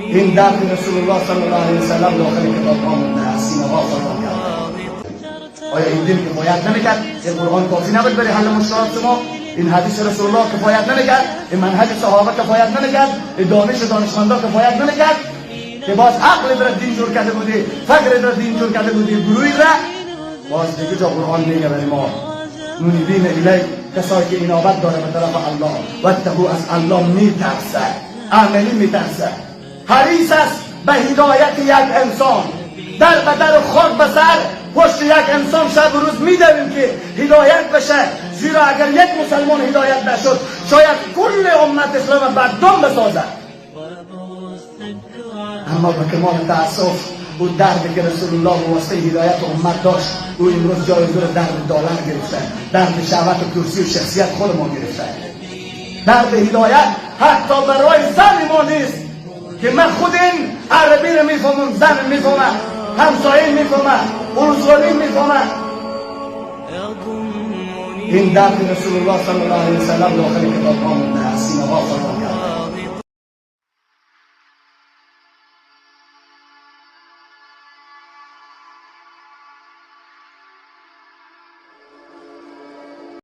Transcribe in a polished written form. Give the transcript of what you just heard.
این درد رسول الله صلی الله علیه وسلم داخل کتاب ها مونده است، سینه ها فرا کرده. آیا این دین کفایت نمیکرد؟ این قرآن کافی نبود برای حل مشکلات شما؟ این حدیث رسول الله کفایت نمیکرد؟ این منهج صحابه کفایت نمیکرد؟ این دانشمندا کفایت نمیکرد؟ که باز عقل در دین جور کرده بودی، فکر در دین جور کرده بودی، گروهی را باز دیگه جا قرآن میگه برای ما منیبین الیه، کسایی که اینابت داره به طرف الله و اتقوا، از الله میترسه، عملی میترسه، حریص است به هدایت یک انسان. در به در و خاک به سر پشت یک انسان شب و روز میدویم که هدایت بشه، زیرا اگر یک مسلمان هدایت نشد شاید کل امت اسلام بدنام بسازد. اما به کمال تأسف او دردی که رسول الله به واسطه هدایت امت داشت، او امروز جایزه درد دالر گرفته، درد شهوت و کرسی و شخصیت خود ما گرفته. درد هدایت حتی برای زن ما نیست که من خود این عربی رو میفهمم، زن میفهمم، همسایه میفهمم، اروزغالی میفهمم. این درد رسول الله صلی الله علیه وسلم داخل کتاب ها مونده است، سینه ها فرا